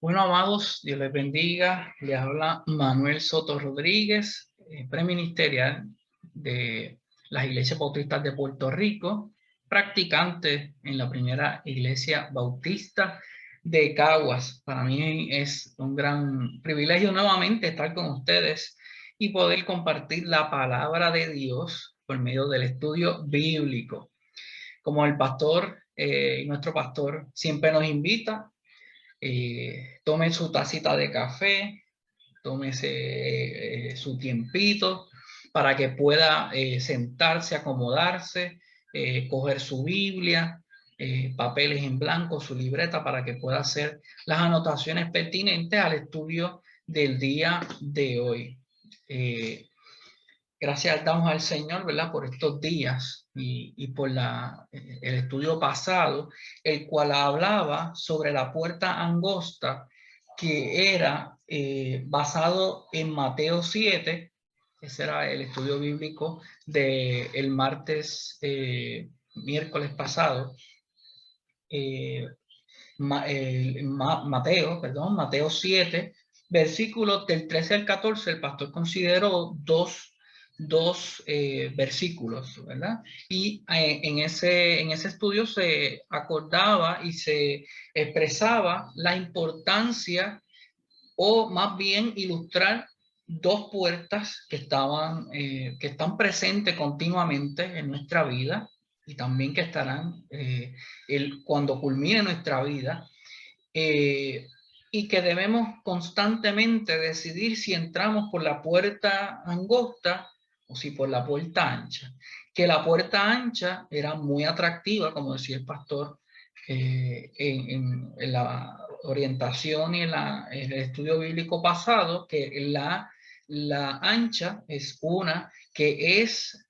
Bueno, amados, Dios les bendiga. Les habla Manuel Soto Rodríguez, preministerial de las Iglesias Bautistas de Puerto Rico, practicante en la primera Iglesia Bautista de Caguas. Para mí es un gran privilegio nuevamente estar con ustedes y poder compartir la palabra de Dios por medio del estudio bíblico. Como el pastor y nuestro pastor siempre nos invita, tome su tacita de café, tómese su tiempito para que pueda sentarse, acomodarse, coger su Biblia, papeles en blanco, su libreta, para que pueda hacer las anotaciones pertinentes al estudio del día de hoy. Gracias damos al Señor, ¿verdad? Por estos días y por el estudio pasado, el cual hablaba sobre la puerta angosta, que era basado en Mateo 7. Ese era el estudio bíblico del miércoles pasado. Mateo 7, versículos del 13 al 14, el pastor consideró dos versículos, ¿verdad? Y en ese estudio se acordaba y se expresaba la importancia, o más bien ilustrar dos puertas que están presentes continuamente en nuestra vida y también que estarán cuando culmine nuestra vida, y que debemos constantemente decidir si entramos por la puerta angosta o si por la puerta ancha. Que la puerta ancha era muy atractiva, como decía el pastor, en la orientación y en el estudio bíblico pasado, que la ancha es una que es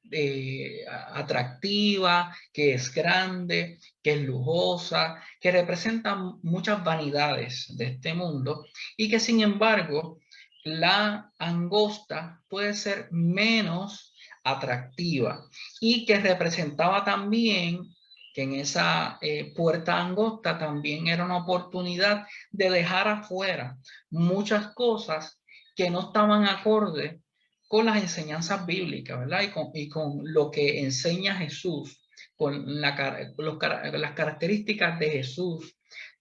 atractiva, que es grande, que es lujosa, que representa muchas vanidades de este mundo, y que sin embargo la angosta puede ser menos atractiva, y que representaba también que en esa puerta angosta también era una oportunidad de dejar afuera muchas cosas que no estaban acorde con las enseñanzas bíblicas, ¿verdad? Y con lo que enseña Jesús, con las características de Jesús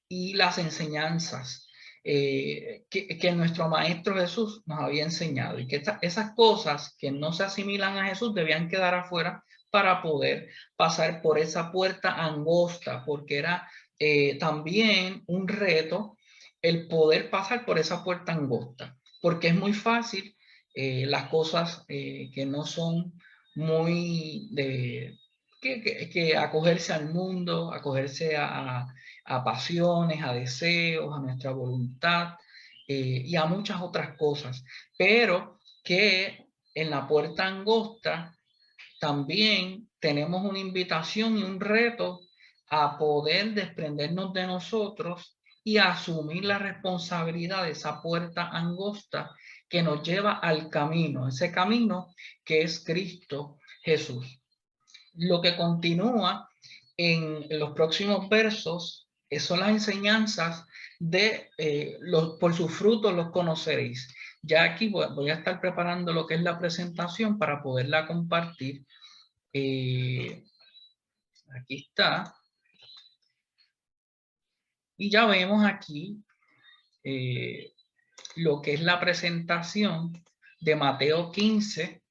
y las enseñanzas que nuestro Maestro Jesús nos había enseñado, y que esas cosas que no se asimilan a Jesús debían quedar afuera para poder pasar por esa puerta angosta, porque era también un reto el poder pasar por esa puerta angosta, porque es muy fácil las cosas que no son muy de que acogerse al mundo, acogerse a pasiones, a deseos, a nuestra voluntad y a muchas otras cosas, pero que en la puerta angosta también tenemos una invitación y un reto a poder desprendernos de nosotros y asumir la responsabilidad de esa puerta angosta que nos lleva al camino, ese camino que es Cristo Jesús. Lo que continúa en los próximos versos son las enseñanzas de por sus frutos los conoceréis. Ya aquí voy a estar preparando lo que es la presentación para poderla compartir. Aquí está. Y ya vemos aquí lo que es la presentación de Mateo 7,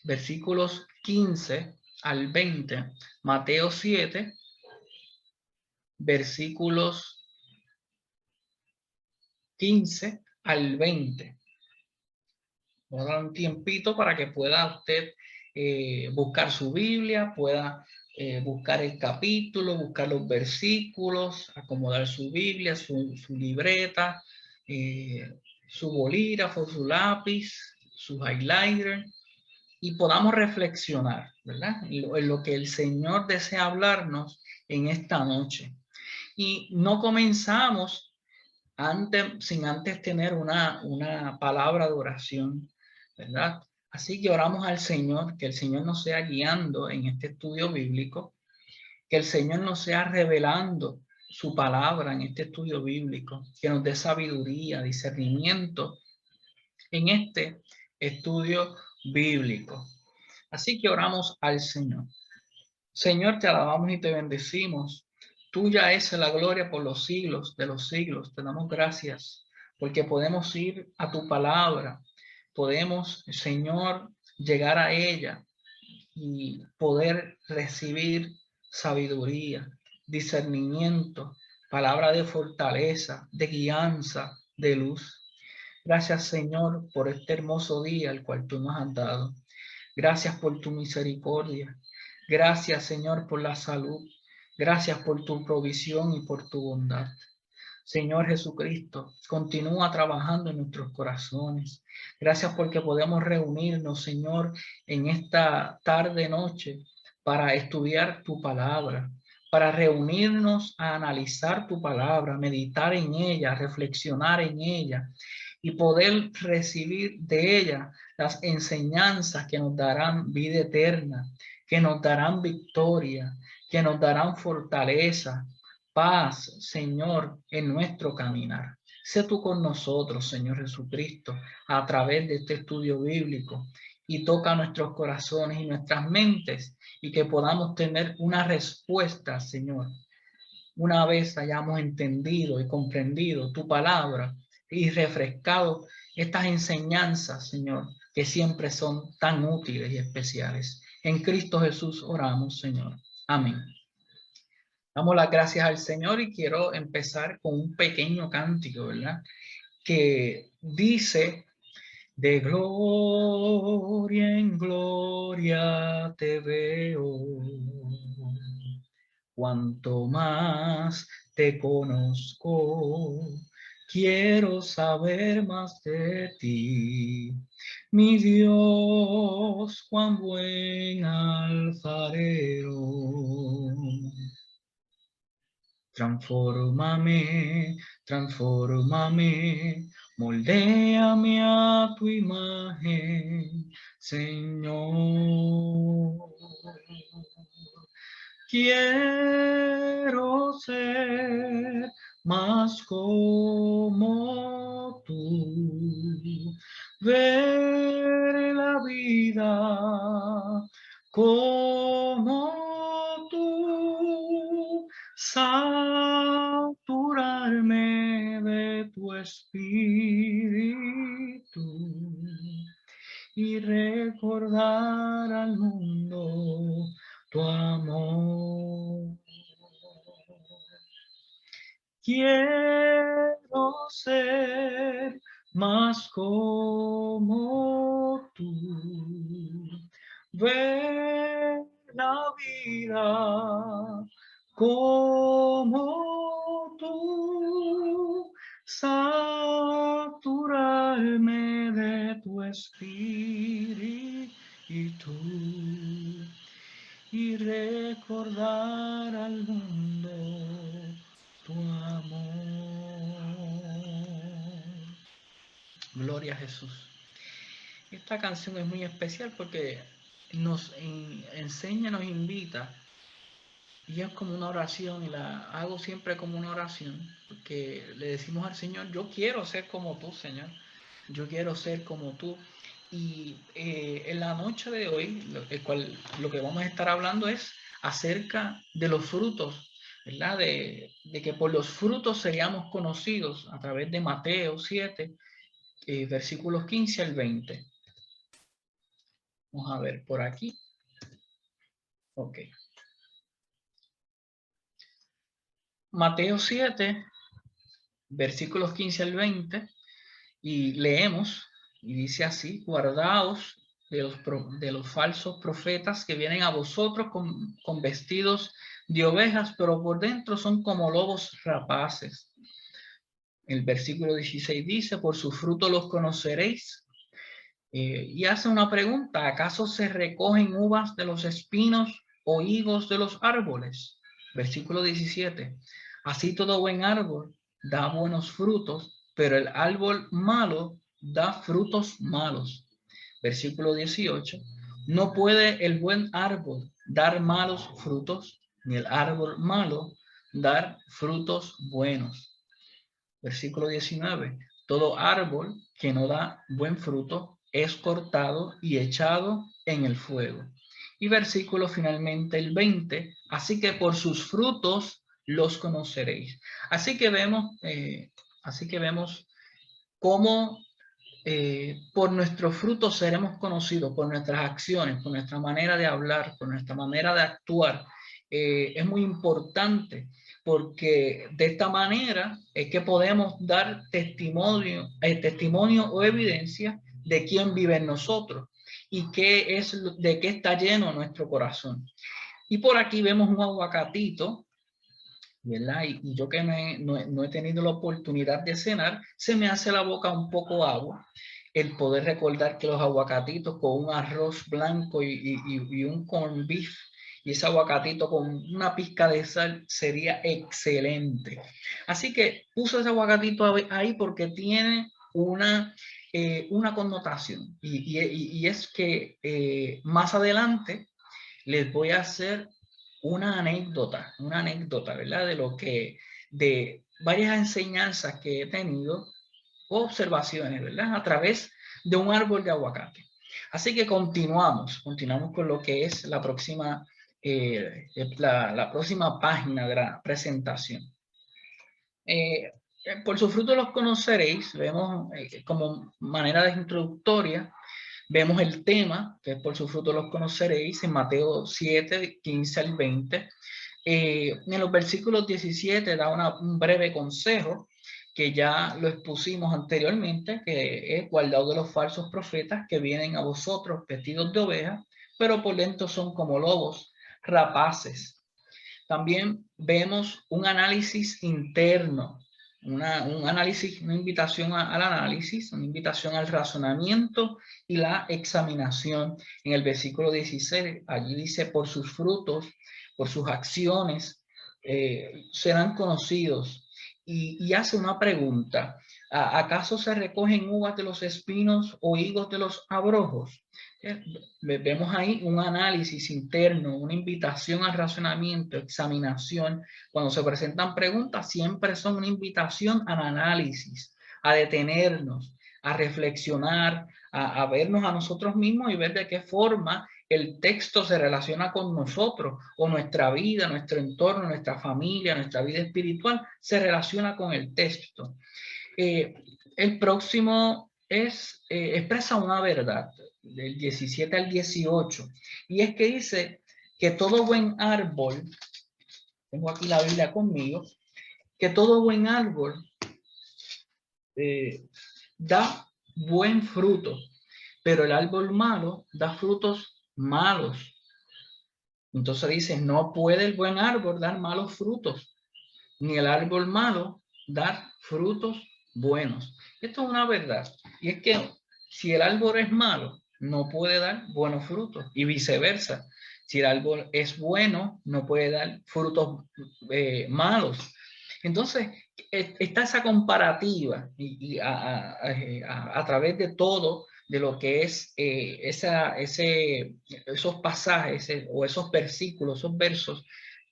versículos 15 al 20. Mateo 7, versículos 15 al 20. Voy a dar un tiempito para que pueda usted buscar su Biblia, pueda buscar el capítulo, buscar los versículos, acomodar su Biblia, su libreta, su bolígrafo, su lápiz, su highlighter, y podamos reflexionar, ¿verdad? En lo que el Señor desea hablarnos en esta noche. Y no comenzamos sin antes tener una palabra de oración, ¿verdad? Así que oramos al Señor, que el Señor nos sea guiando en este estudio bíblico, que el Señor nos sea revelando su palabra en este estudio bíblico, que nos dé sabiduría, discernimiento en este estudio bíblico. Así que oramos al Señor. Señor, te alabamos y te bendecimos. Tuya es la gloria por los siglos de los siglos. Te damos gracias porque podemos ir a tu palabra. Podemos, Señor, llegar a ella y poder recibir sabiduría, discernimiento, palabra de fortaleza, de guianza, de luz. Gracias, Señor, por este hermoso día el cual tú nos has dado. Gracias por tu misericordia. Gracias, Señor, por la salud. Gracias por tu provisión y por tu bondad. Señor Jesucristo, continúa trabajando en nuestros corazones. Gracias porque podemos reunirnos, Señor, en esta tarde, noche, para estudiar tu palabra, para reunirnos a analizar tu palabra, meditar en ella, reflexionar en ella y poder recibir de ella las enseñanzas que nos darán vida eterna, que nos darán victoria, que nos darán fortaleza, paz, Señor, en nuestro caminar. Sé tú con nosotros, Señor Jesucristo, a través de este estudio bíblico y toca nuestros corazones y nuestras mentes y que podamos tener una respuesta, Señor, una vez hayamos entendido y comprendido tu palabra y refrescado estas enseñanzas, Señor, que siempre son tan útiles y especiales. En Cristo Jesús oramos, Señor. Amén. Damos las gracias al Señor y quiero empezar con un pequeño cántico, ¿verdad? Que dice, de gloria en gloria te veo, cuanto más te conozco, quiero saber más de ti. Mi Dios, cuán buen alfarero. Transfórmame, transfórmame, moldéame a tu imagen, Señor. Quiero ser más como tú, ver la vida como tú, saturarme de tu espíritu y recordar al mundo tu amor. Quiero ser más como tú, ver la vida como tú, saturarme de tu espíritu y recordar al mundo tu amor. Gloria a Jesús. Esta canción es muy especial porque nos enseña, nos invita, y es como una oración, y la hago siempre como una oración, porque le decimos al Señor, yo quiero ser como tú, Señor, yo quiero ser como tú. Y en la noche de hoy, lo que vamos a estar hablando es acerca de los frutos, ¿verdad? De que por los frutos seríamos conocidos a través de Mateo 7, versículos 15 al 20. Vamos a ver por aquí. Ok. Mateo 7, versículos 15 al 20, y leemos, y dice así, guardaos de los falsos profetas que vienen a vosotros con vestidos de ovejas, pero por dentro son como lobos rapaces. El versículo 16 dice, por su fruto los conoceréis. Y hace una pregunta, ¿acaso se recogen uvas de los espinos o higos de los árboles? Versículo 17, así todo buen árbol da buenos frutos, pero el árbol malo da frutos malos. Versículo 18, no puede el buen árbol dar malos frutos, ni el árbol malo dar frutos buenos. Versículo 19. Todo árbol que no da buen fruto es cortado y echado en el fuego. Y versículo finalmente el 20. Así que por sus frutos los conoceréis. Así que vemos cómo por nuestros frutos seremos conocidos, por nuestras acciones, por nuestra manera de hablar, por nuestra manera de actuar. Es muy importante porque de esta manera es que podemos dar testimonio o evidencia de quién vive en nosotros y de qué está lleno nuestro corazón. Y por aquí vemos un aguacatito, ¿verdad? Y yo que no he tenido la oportunidad de cenar, se me hace la boca un poco agua el poder recordar que los aguacatitos con un arroz blanco y un corn beef y ese aguacatito con una pizca de sal sería excelente. Así que puse ese aguacatito ahí porque tiene una connotación y es que más adelante les voy a hacer una anécdota, ¿verdad? De varias enseñanzas que he tenido, observaciones, ¿verdad? A través de un árbol de aguacate. Así que continuamos con lo que es la próxima página de la presentación. Por su fruto los conoceréis, vemos como manera de introductoria. Vemos el tema, que es por su fruto los conoceréis, en Mateo 7, 15 al 20. En los versículos 17 da un breve consejo, que ya lo expusimos anteriormente, que es guardado de los falsos profetas que vienen a vosotros vestidos de ovejas, pero por dentro son como lobos rapaces. También vemos un análisis interno, una invitación al análisis, una invitación al razonamiento y la examinación. En el versículo 16, allí dice, por sus frutos, por sus acciones, serán conocidos. Y hace una pregunta, ¿acaso se recogen uvas de los espinos o higos de los abrojos? Vemos ahí un análisis interno, una invitación al razonamiento, examinación. Cuando se presentan preguntas, siempre son una invitación al análisis, a detenernos, a reflexionar, a vernos a nosotros mismos y ver de qué forma el texto se relaciona con nosotros, o nuestra vida, nuestro entorno, nuestra familia, nuestra vida espiritual se relaciona con el texto. El próximo expresa una verdad, del 17 al 18, y es que dice que todo buen árbol, tengo aquí la Biblia conmigo, que todo buen árbol da buen fruto, pero el árbol malo da frutos malos. Entonces dice, no puede el buen árbol dar malos frutos, ni el árbol malo dar frutos buenos. Esto es una verdad. Y es que si el árbol es malo, no puede dar buenos frutos. Y viceversa. Si el árbol es bueno, no puede dar frutos malos. Entonces, está esa comparativa a través de todo, de lo que es esos pasajes o esos versículos, esos versos,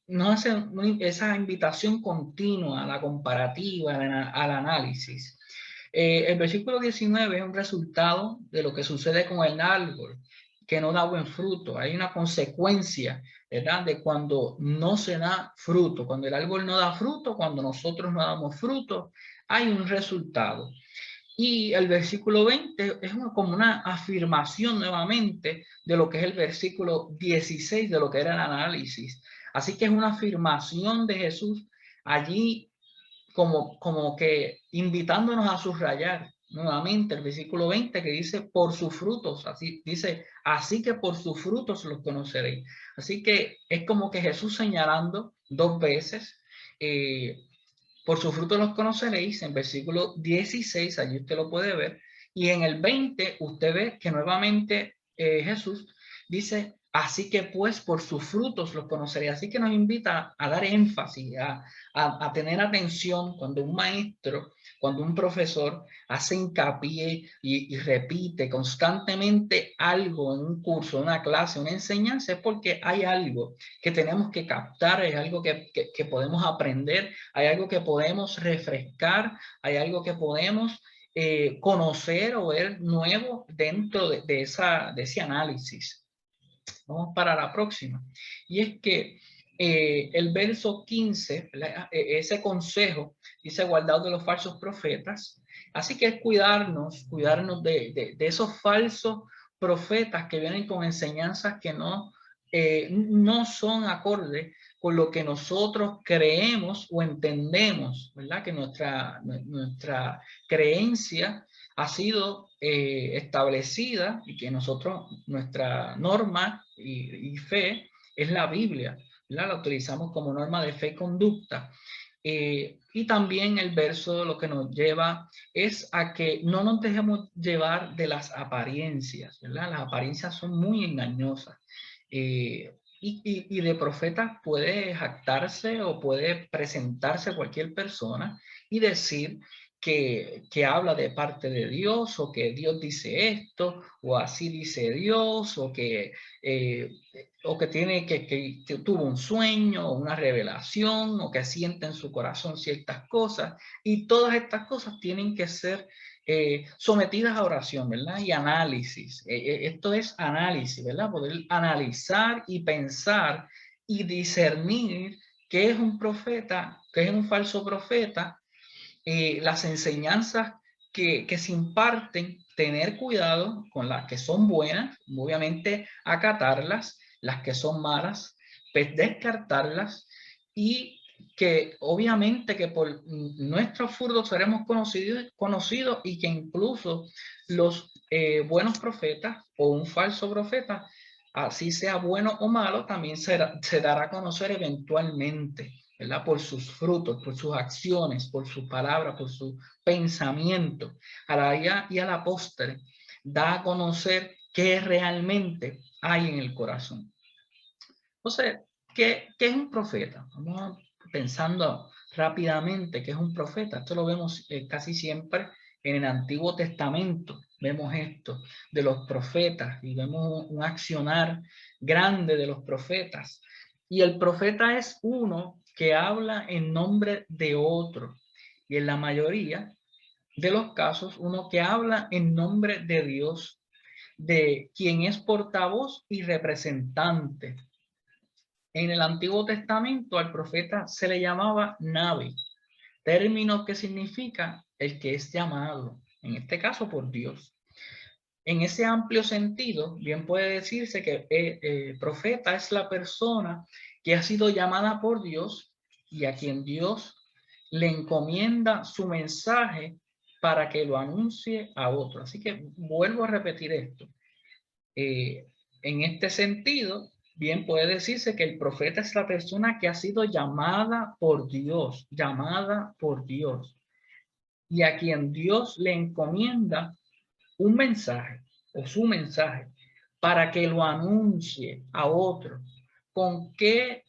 nos hacen esa invitación continua a la comparativa, al análisis. El versículo 19 es un resultado de lo que sucede con el árbol, que no da buen fruto. Hay una consecuencia, ¿verdad? De cuando no se da fruto, cuando el árbol no da fruto, cuando nosotros no damos fruto, hay un resultado. Y el versículo 20 es como una afirmación nuevamente de lo que es el versículo 16, de lo que era el análisis. Así que es una afirmación de Jesús allí como que invitándonos a subrayar nuevamente el versículo 20 que dice por sus frutos, así dice, así que por sus frutos los conoceréis. Así que es como que Jesús señalando dos veces, por sus frutos los conoceréis, en versículo 16, allí usted lo puede ver, y en el 20 usted ve que nuevamente Jesús dice, Así que pues por sus frutos los conoceré. Así que nos invita a dar énfasis, a tener atención cuando un maestro, cuando un profesor hace hincapié y repite constantemente algo en un curso, una clase, una enseñanza, es porque hay algo que tenemos que captar, hay algo que podemos aprender, hay algo que podemos refrescar, hay algo que podemos conocer o ver nuevo dentro de ese análisis. Vamos para la próxima. Y es que el verso 15, ese consejo, dice guardaos de los falsos profetas. Así que es cuidarnos de esos falsos profetas que vienen con enseñanzas que no son acordes con lo que nosotros creemos o entendemos, ¿verdad? Que nuestra creencia ha sido establecida y que nuestra norma y fe es la Biblia, ¿verdad? La utilizamos como norma de fe y conducta. Y también el verso lo que nos lleva es a que no nos dejemos llevar de las apariencias, ¿verdad? Las apariencias son muy engañosas. Y de profetas puede jactarse o puede presentarse cualquier persona y decir que habla de parte de Dios, o que Dios dice esto, o así dice Dios, eh, o que que tuvo un sueño, o una revelación, o que siente en su corazón ciertas cosas, y todas estas cosas tienen que ser sometidas a oración, ¿verdad? Y análisis. Esto es análisis, ¿verdad? Poder analizar y pensar y discernir qué es un profeta, qué es un falso profeta, las enseñanzas que se imparten, tener cuidado con las que son buenas, obviamente acatarlas, las que son malas, pues descartarlas, y que obviamente que por nuestros frutos seremos conocidos y que incluso los buenos profetas o un falso profeta, así sea bueno o malo, también se dará a conocer eventualmente, ¿verdad? Por sus frutos, por sus acciones, por sus palabras, por su pensamiento. A la y a la postre da a conocer qué realmente hay en el corazón. Entonces, ¿qué es un profeta? Vamos pensando rápidamente qué es un profeta. Esto lo vemos casi siempre en el Antiguo Testamento. Vemos esto de los profetas y vemos un accionar grande de los profetas. Y el profeta es uno que habla en nombre de otro. Y en la mayoría de los casos, uno que habla en nombre de Dios, de quien es portavoz y representante. En el Antiguo Testamento al profeta se le llamaba Nabi, término que significa el que es llamado, en este caso por Dios. En ese amplio sentido, bien puede decirse que profeta es la persona que ha sido llamada por Dios y a quien Dios le encomienda su mensaje para que lo anuncie a otro. Así que vuelvo a repetir esto. Eh, en este sentido, bien puede decirse que el profeta es la persona que ha sido llamada por Dios, y a quien Dios le encomienda un mensaje o su mensaje para que lo anuncie a otro. ¿Con qué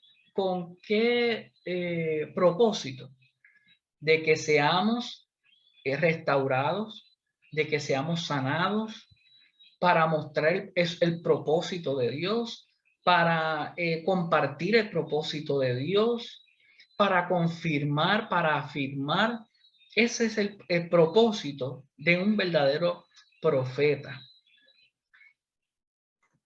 propósito? De que seamos restaurados, de que seamos sanados, para mostrar el propósito de Dios, para compartir el propósito de Dios, para confirmar, para afirmar. Ese es el propósito de un verdadero profeta.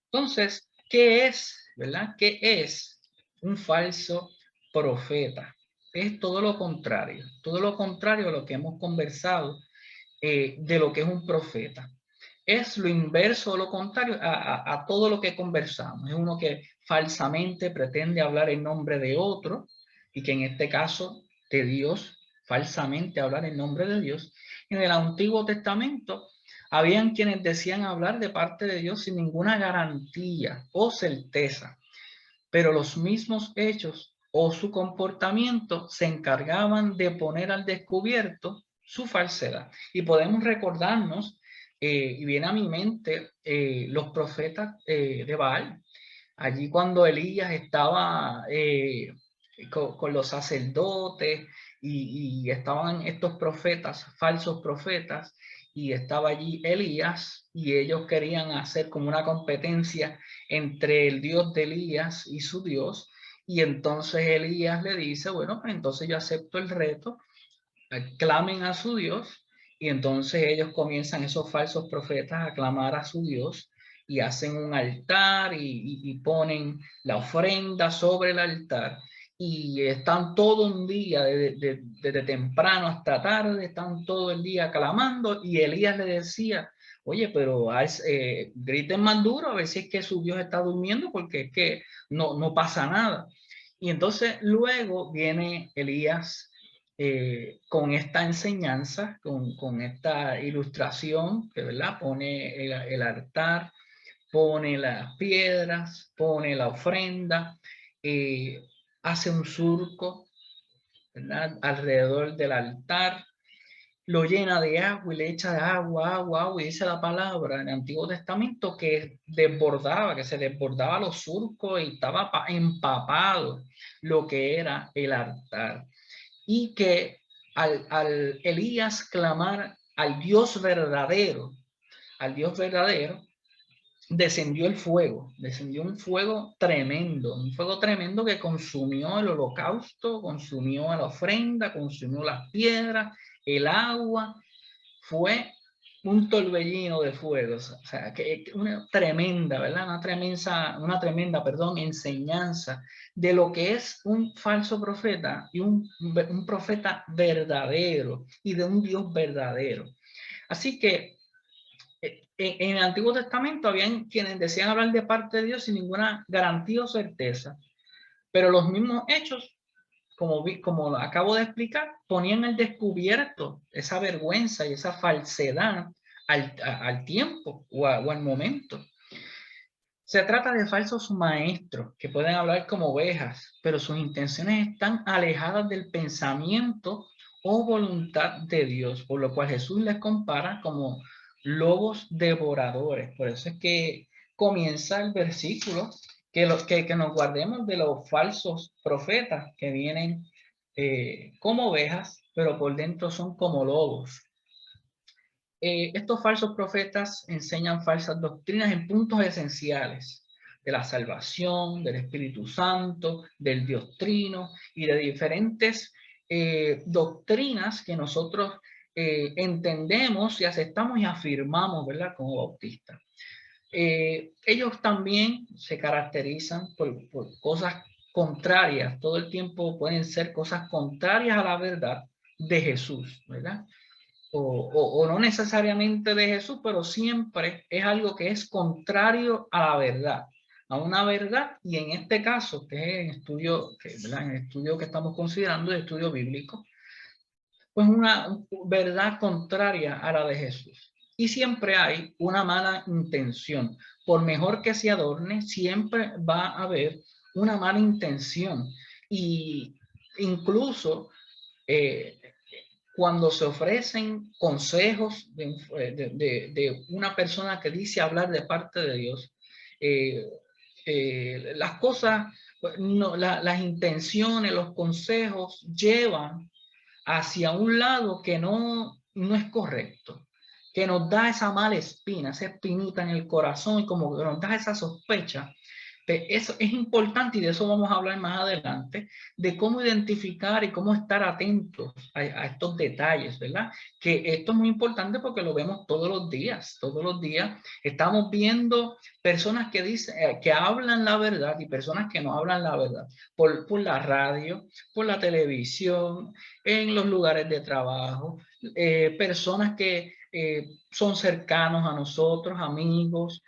Entonces, ¿qué es, verdad? ¿Qué es un falso profeta? Es todo lo contrario a lo que hemos conversado de lo que es un profeta. Es lo inverso, lo contrario a todo lo que conversamos. Es uno que falsamente pretende hablar en nombre de otro, y que en este caso de Dios, falsamente hablar en nombre de Dios. En el Antiguo Testamento habían quienes decían hablar de parte de Dios sin ninguna garantía o certeza, pero los mismos hechos o su comportamiento se encargaban de poner al descubierto su falsedad. Y podemos recordarnos, y viene a mi mente, los profetas de Baal. Allí cuando Elías estaba con los sacerdotes y estaban estos profetas, falsos profetas, y estaba allí Elías y ellos querían hacer como una competencia entre el Dios de Elías y su Dios. Y entonces Elías le dice, bueno, pues entonces yo acepto el reto, clamen a su Dios, y entonces ellos comienzan, esos falsos profetas, a clamar a su Dios y hacen un altar y ponen la ofrenda sobre el altar y están todo un día, desde temprano hasta tarde, están todo el día clamando, y Elías le decía, oye, pero griten más duro a ver si es que su Dios está durmiendo, porque es que no pasa nada. Y entonces luego viene Elías con esta enseñanza, con esta ilustración, que ¿verdad? Pone el altar, pone las piedras, pone la ofrenda, eh, hace un surco, ¿verdad? Alrededor del altar, lo llena de agua y le echa de agua, agua, agua, y dice la palabra en el Antiguo Testamento que desbordaba, que se desbordaba los surcos y estaba empapado lo que era el altar. Y que al Elías clamar al Dios verdadero, descendió un fuego tremendo que consumió el holocausto, consumió la ofrenda, consumió las piedras, el agua. Fue un torbellino de fuego, o sea, que una tremenda, ¿verdad? Perdón, enseñanza de lo que es un falso profeta y un profeta verdadero y de un Dios verdadero. Así que en el Antiguo Testamento habían quienes decían hablar de parte de Dios sin ninguna garantía o certeza, pero los mismos hechos, como acabo de explicar, ponían al descubierto esa vergüenza y esa falsedad al tiempo o al momento. Se trata de falsos maestros que pueden hablar como ovejas, pero sus intenciones están alejadas del pensamiento o voluntad de Dios, por lo cual Jesús les compara como lobos devoradores. Por eso es que comienza el versículo, que nos guardemos de los falsos profetas que vienen como ovejas, pero por dentro son como lobos. Estos falsos profetas enseñan falsas doctrinas en puntos esenciales de la salvación, del Espíritu Santo, del Dios Trino y de diferentes doctrinas que nosotros entendemos y aceptamos y afirmamos, ¿verdad? Como bautistas. Ellos también se caracterizan por cosas contrarias, todo el tiempo pueden ser cosas contrarias a la verdad de Jesús, ¿verdad? O no necesariamente de Jesús, pero siempre es algo que es contrario a la verdad, a una verdad, y en este caso, que es en el estudio que estamos considerando, el estudio bíblico, pues una verdad contraria a la de Jesús. Y siempre hay una mala intención. Por mejor que se adorne, siempre va a haber una mala intención. Y incluso eh, cuando se ofrecen consejos de una persona que dice hablar de parte de Dios, eh, las cosas, no, las intenciones, los consejos llevan hacia un lado que no es correcto, que nos da esa mala espina, esa espinita en el corazón, y como que nos da esa sospecha. Eso es importante, y de eso vamos a hablar más adelante, de cómo identificar y cómo estar atentos a estos detalles, ¿verdad? Que esto es muy importante porque lo vemos todos los días estamos viendo personas que dicen, que hablan la verdad y personas que no hablan la verdad, por la radio, por la televisión, en los lugares de trabajo, personas que son cercanos a nosotros, amigos,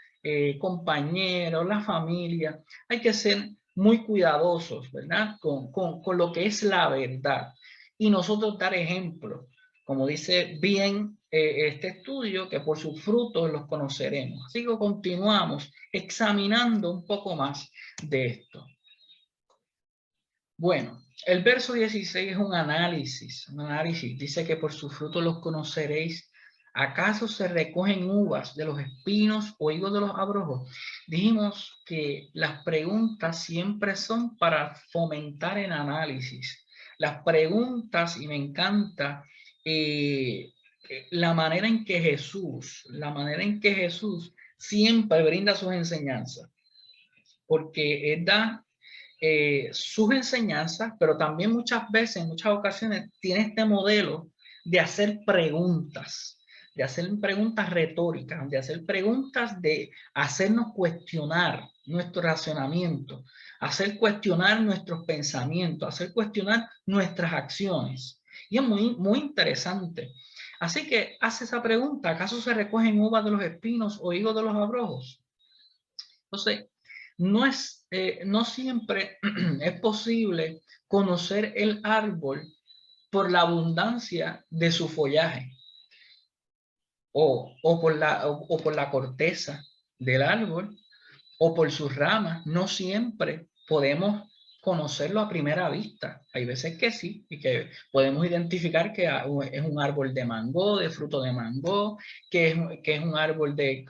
compañeros, la familia. Hay que ser muy cuidadosos, ¿verdad? Con lo que es la verdad. Y nosotros dar ejemplo, como dice bien este estudio, que por sus frutos los conoceremos. Así que continuamos examinando un poco más de esto. Bueno, el verso 16 es un análisis, Dice que por sus frutos los conoceréis. ¿Acaso se recogen uvas de los espinos o higos de los abrojos? dijimos que las preguntas siempre son para fomentar el análisis. Las preguntas, y me encanta la manera en que Jesús siempre brinda sus enseñanzas, porque Él da sus enseñanzas, pero también muchas veces, en muchas ocasiones, tiene este modelo de hacer preguntas retóricas, de hacer preguntas de hacernos cuestionar nuestro racionamiento, hacer cuestionar nuestros pensamientos, hacer cuestionar nuestras acciones. Y es muy, muy interesante. Así que hace esa pregunta: ¿acaso se recogen uvas de los espinos o higos de los abrojos? Entonces, no siempre es posible conocer el árbol por la abundancia de su follaje o por la corteza del árbol o por sus ramas. No siempre podemos conocerlo a primera vista. Hay veces que sí, y que podemos identificar que es un árbol de mango, de fruto de mango, que es un árbol de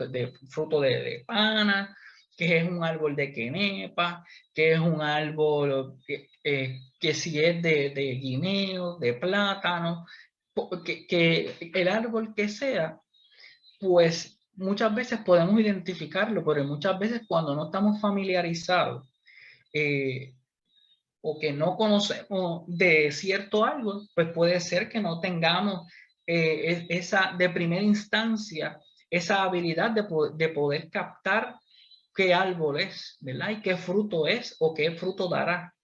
fruto de pana, que es un árbol de quenepa, que es un árbol que si es de guineo, de plátano, que el árbol que sea, pues muchas veces podemos identificarlo, pero muchas veces cuando no estamos familiarizados eh, o que no conocemos de cierto árbol, pues puede ser que no tengamos esa de primera instancia, esa habilidad de poder captar qué árbol es, ¿verdad? Y qué fruto es o qué fruto dará.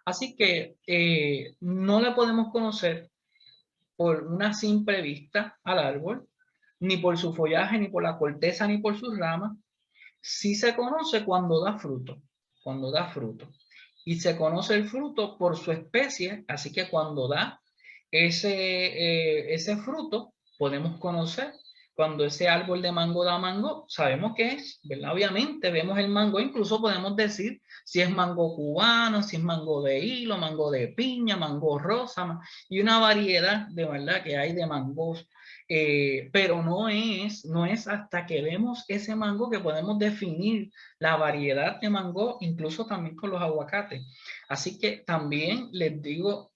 Así que no le podemos conocer por una simple vista al árbol, ni por su follaje, ni por la corteza, ni por sus ramas. Sí se conoce cuando da fruto, cuando da fruto. Y se conoce el fruto por su especie, así que cuando da ese fruto, podemos conocer. Cuando ese árbol de mango da mango, sabemos qué es, ¿verdad? Obviamente vemos el mango, incluso podemos decir si es mango cubano, si es mango de hilo, mango de piña, mango rosa, y una variedad de verdad que hay de mangos. Pero no es hasta que vemos ese mango que podemos definir la variedad de mango, incluso también con los aguacates. Así que también les digo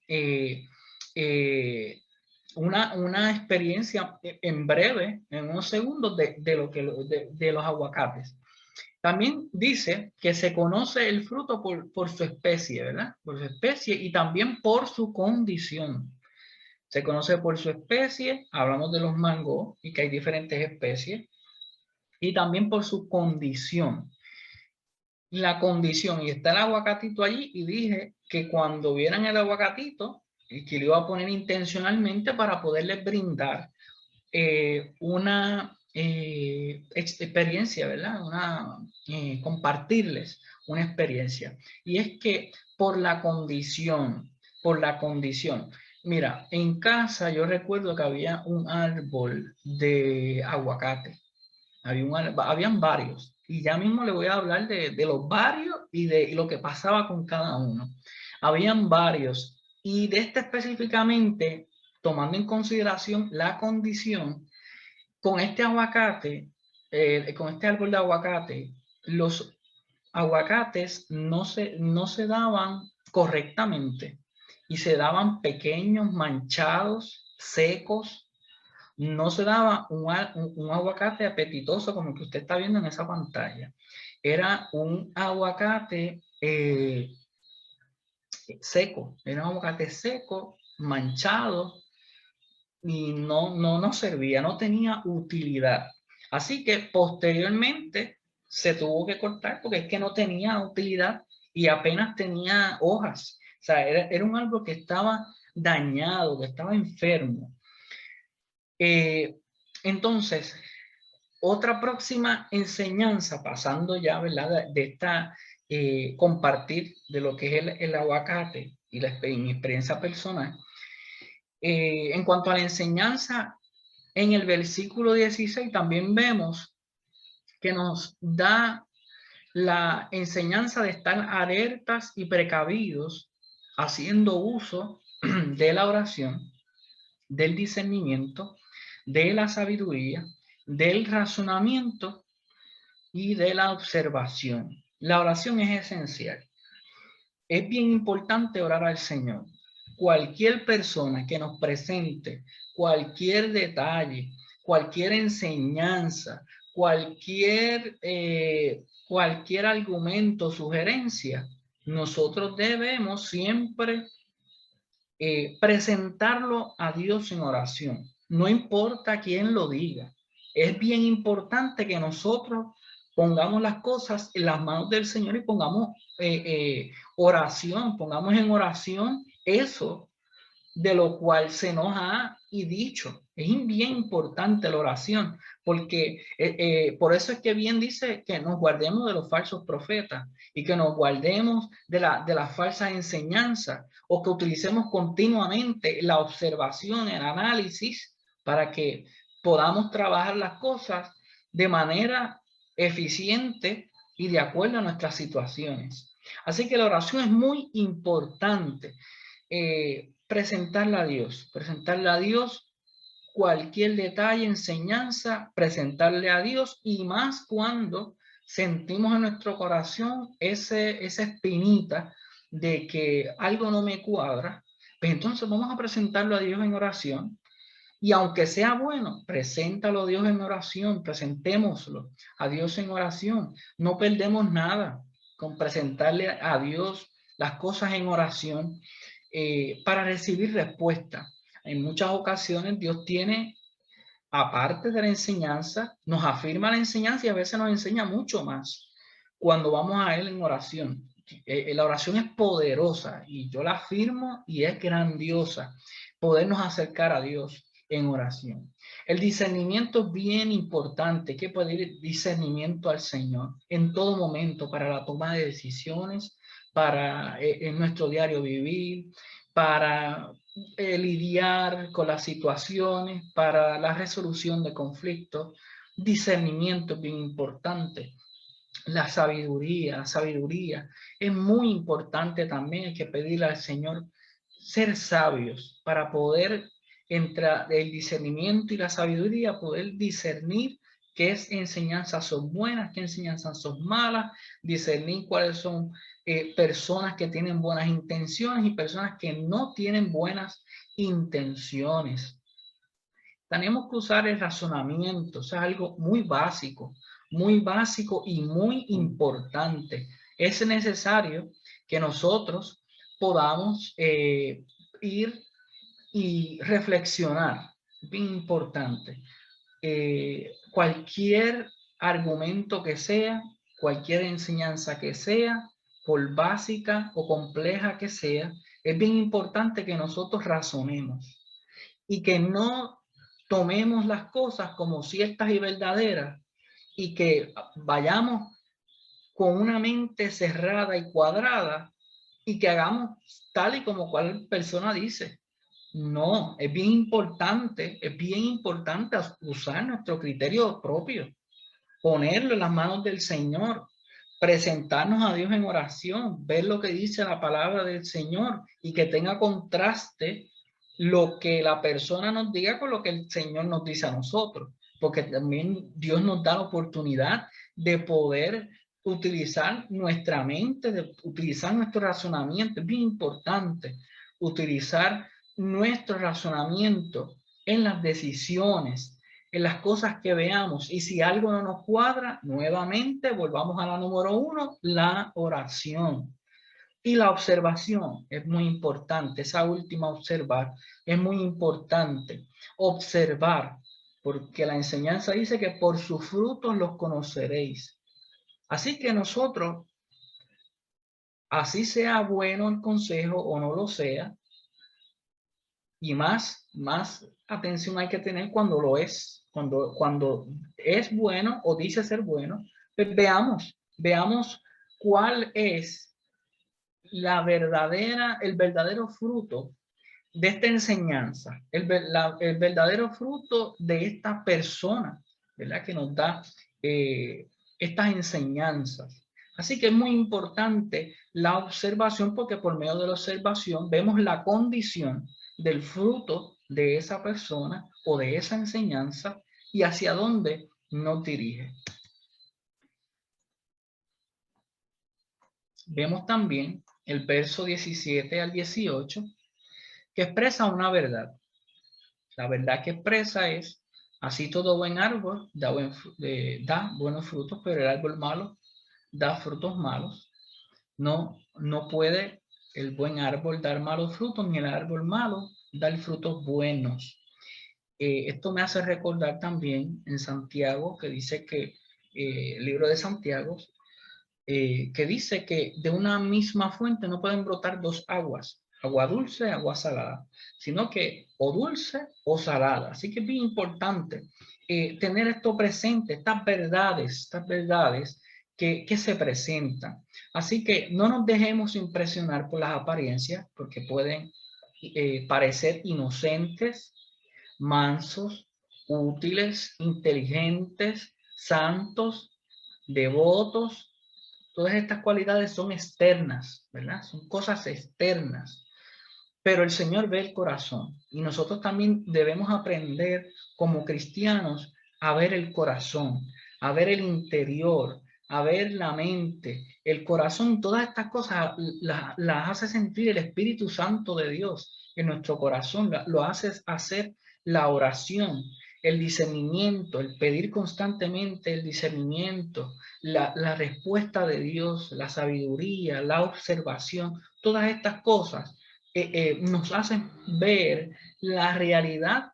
una experiencia en breve, en unos segundos, de los aguacates. También dice que se conoce el fruto por su especie, ¿verdad? Por su especie y también por su condición. Se conoce por su especie, hablamos de los mangos y que hay diferentes especies, y también por su condición. La condición, y está el aguacatito allí, y dije que cuando vieran el aguacatito, y que lo iba a poner intencionalmente para poderles brindar una experiencia, ¿verdad? Compartirles una experiencia. Y es que por la condición. Mira, en casa yo recuerdo que había un árbol de aguacate. Habían varios. Y ya mismo le voy a hablar de los varios y de lo que pasaba con cada uno. Habían varios. Y de este específicamente, tomando en consideración la condición, con este aguacate, con este árbol de aguacate, los aguacates no se daban correctamente y se daban pequeños, manchados, secos. No se daba un aguacate apetitoso como el que usted está viendo en esa pantalla. Era un aguacate seco, era un aguacate seco, manchado, y no servía, no tenía utilidad. Así que posteriormente se tuvo que cortar porque es que no tenía utilidad y apenas tenía hojas. O sea, era un árbol que estaba dañado, que estaba enfermo. Entonces, otra próxima enseñanza, pasando ya, ¿verdad? De esta compartir de lo que es el aguacate y mi experiencia personal. En cuanto a la enseñanza, en el versículo 16 también vemos que nos da la enseñanza de estar alertas y precavidos, haciendo uso de la oración, del discernimiento, de la sabiduría, del razonamiento y de la observación. La oración es esencial. Es bien importante orar al Señor. Cualquier persona que nos presente cualquier detalle, cualquier enseñanza, cualquier argumento, sugerencia, nosotros debemos siempre presentarlo a Dios en oración. No importa quién lo diga. Es bien importante que nosotros pongamos las cosas en las manos del Señor y pongamos oración, pongamos en oración eso de lo cual se nos ha dicho. Es bien importante la oración, porque por eso es que bien dice que nos guardemos de los falsos profetas y que nos guardemos de las falsas enseñanzas, o que utilicemos continuamente la observación, el análisis, para que podamos trabajar las cosas de manera eficiente y de acuerdo a nuestras situaciones. Así que la oración es muy importante. Presentarle a Dios cualquier detalle, enseñanza, presentarle a Dios, y más cuando sentimos en nuestro corazón esa espinita de que algo no me cuadra, pues entonces vamos a presentarlo a Dios en oración. Y aunque sea bueno, preséntalo a Dios en oración, presentémoslo a Dios en oración. No perdemos nada con presentarle a Dios las cosas en oración para recibir respuesta. En muchas ocasiones Dios tiene, aparte de la enseñanza, nos afirma la enseñanza y a veces nos enseña mucho más cuando vamos a Él en oración. La oración es poderosa y yo la afirmo, y es grandiosa podernos acercar a Dios en oración. El discernimiento es bien importante. Hay que pedir discernimiento al Señor en todo momento para la toma de decisiones, para en nuestro diario vivir, para lidiar con las situaciones, para la resolución de conflictos. Discernimiento es bien importante. La sabiduría es muy importante también. Hay que pedirle al Señor ser sabios para poder, entre el discernimiento y la sabiduría, poder discernir qué enseñanzas son buenas, qué enseñanzas son malas, discernir cuáles son personas que tienen buenas intenciones y personas que no tienen buenas intenciones. Tenemos que usar el razonamiento. Eso es algo muy básico y muy importante. Es necesario que nosotros podamos ir y reflexionar. Bien importante. Cualquier argumento que sea, cualquier enseñanza que sea, por básica o compleja que sea, es bien importante que nosotros razonemos y que no tomemos las cosas como ciertas y verdaderas, y que vayamos con una mente cerrada y cuadrada y que hagamos tal y como cual persona dice. No, es bien importante usar nuestro criterio propio, ponerlo en las manos del Señor, presentarnos a Dios en oración, ver lo que dice la palabra del Señor y que tenga contraste lo que la persona nos diga con lo que el Señor nos dice a nosotros, porque también Dios nos da la oportunidad de poder utilizar nuestra mente, de utilizar nuestro razonamiento. Es bien importante utilizar nuestro razonamiento en las decisiones, en las cosas que veamos. Y si algo no nos cuadra, nuevamente volvamos a la número 1, la oración. Y la observación es muy importante. Esa última, observar, es muy importante. Observar, porque la enseñanza dice que por sus frutos los conoceréis. Así que nosotros, así sea bueno el consejo o no lo sea, y más atención hay que tener cuando lo es, cuando es bueno o dice ser bueno, pues veamos cuál es el verdadero fruto de esta enseñanza, el verdadero fruto de esta persona, ¿verdad? Que nos da estas enseñanzas. Así que es muy importante la observación, porque por medio de la observación vemos la condición del fruto de esa persona o de esa enseñanza y hacia dónde nos dirige. vemos también el verso 17 al 18, que expresa una verdad. La verdad que expresa es, así todo buen árbol da buenos frutos, pero el árbol malo da frutos malos. No puede el buen árbol dar malos frutos, ni el árbol malo dar frutos buenos. Esto me hace recordar también en Santiago, que dice que, el libro de Santiago, que dice que de una misma fuente no pueden brotar dos aguas, agua dulce, agua salada, sino que o dulce o salada. Así que es bien importante tener esto presente, estas verdades que se presentan. Así que no nos dejemos impresionar por las apariencias, porque pueden parecer inocentes, mansos, útiles, inteligentes, santos, devotos. Todas estas cualidades son externas, ¿verdad? Son cosas externas. Pero el Señor ve el corazón y nosotros también debemos aprender como cristianos a ver el corazón, a ver el interior, a ver la mente, el corazón. Todas estas cosas las hace sentir el Espíritu Santo de Dios en nuestro corazón, lo hace hacer la oración, el discernimiento, el pedir constantemente el discernimiento, la respuesta de Dios, la sabiduría, la observación. Todas estas cosas nos hacen ver la realidad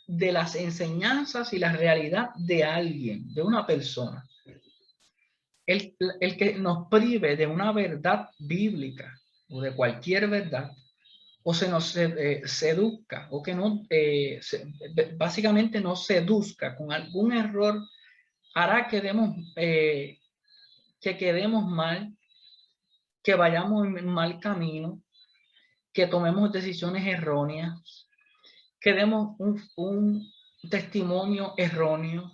de las enseñanzas y la realidad de alguien, de una persona. El que nos prive de una verdad bíblica o de cualquier verdad, o se nos seduzca, o que no, básicamente nos seduzca con algún error, hará que quedemos mal, que vayamos en mal camino, que tomemos decisiones erróneas, que demos un testimonio erróneo,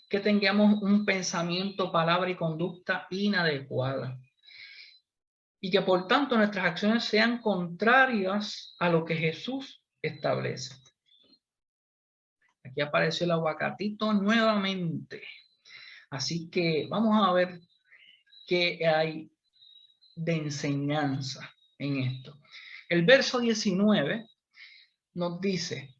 que tengamos un pensamiento, palabra y conducta inadecuada. Y que por tanto nuestras acciones sean contrarias a lo que Jesús establece. Aquí apareció el aguacatito nuevamente. Así que vamos a ver qué hay de enseñanza en esto. El verso 19 nos dice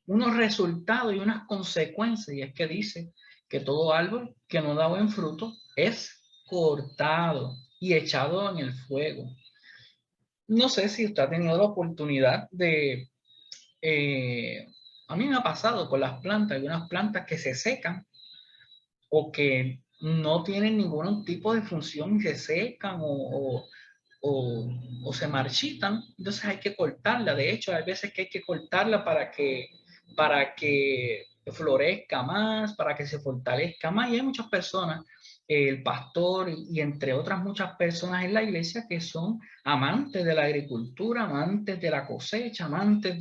unos resultados y unas consecuencias, y es que dice que todo árbol que no da buen fruto es cortado y echado en el fuego. No sé si usted ha tenido la oportunidad de, a mí me ha pasado con las plantas, hay unas plantas que se secan o que no tienen ningún tipo de función y se secan o se marchitan, entonces hay que cortarla. De hecho, hay veces que hay que cortarla para que florezca más, para que se fortalezca más. Y hay muchas personas, el pastor y entre otras muchas personas en la iglesia que son amantes de la agricultura, amantes de la cosecha, amantes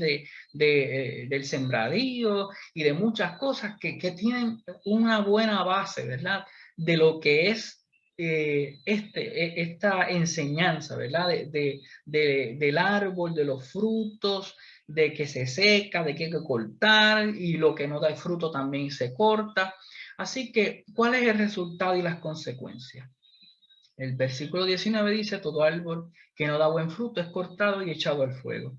del sembradío y de muchas cosas que tienen una buena base, ¿verdad? De lo que es esta enseñanza, ¿verdad? Del árbol, de los frutos, de que se seca, de que hay que cortar y lo que no da el fruto también se corta. Así que, ¿cuál es el resultado y las consecuencias? El versículo 19 dice, todo árbol que no da buen fruto es cortado y echado al fuego.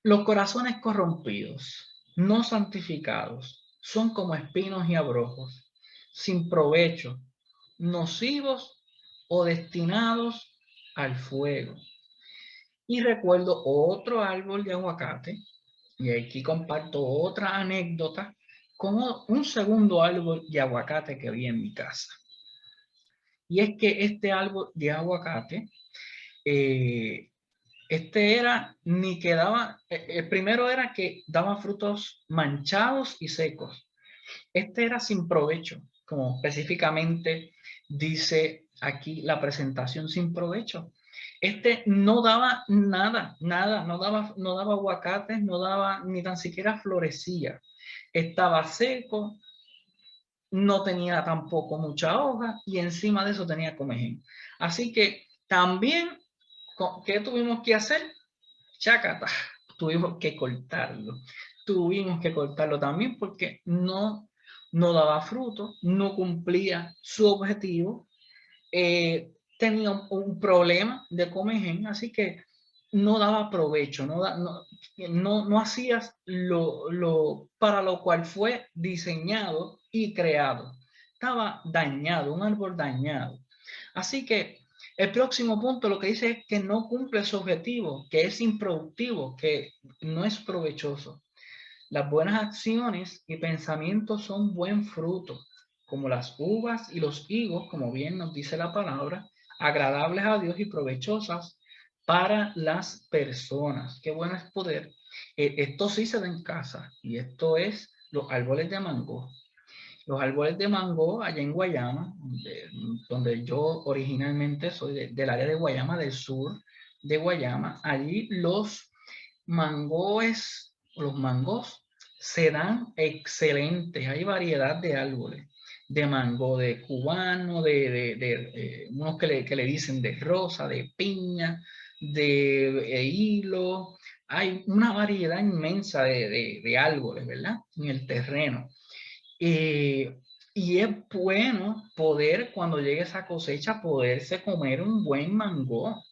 Los corazones corrompidos, no santificados, son como espinos y abrojos, sin provecho, nocivos o destinados al fuego. Y recuerdo otro árbol de aguacate, y aquí comparto otra anécdota con un segundo árbol de aguacate que vi en mi casa. Y es que este árbol de aguacate, ni que daba, el primero era que daba frutos manchados y secos. Este era sin provecho, como específicamente dice aquí la presentación, sin provecho. Este no daba nada, no daba aguacates, no daba ni tan siquiera florecía. Estaba seco, no tenía tampoco mucha hoja y encima de eso tenía comején. Así que también, ¿qué tuvimos que hacer? Chácata, tuvimos que cortarlo. Tuvimos que cortarlo también porque no daba fruto, no cumplía su objetivo. tenía un problema de comején, así que no daba provecho, no hacías para lo cual fue diseñado y creado. Estaba dañado, un árbol dañado. Así que el próximo punto lo que dice es que no cumple su objetivo, que es improductivo, que no es provechoso. Las buenas acciones y pensamientos son buen fruto, como las uvas y los higos, como bien nos dice la palabra, agradables a Dios y provechosas para las personas. Qué bueno es poder. Esto sí se da en casa, y esto es los árboles de mango. Los árboles de mango allá en Guayama, donde yo originalmente soy del área de Guayama, del sur de Guayama, allí los mangos se dan excelentes. Hay variedad de árboles, de mango, de cubano, de unos que le dicen de rosa, de piña, de hilo. Hay una variedad inmensa de árboles, ¿verdad? En el terreno. Y es bueno poder, cuando llegue esa cosecha, poderse comer un buen mango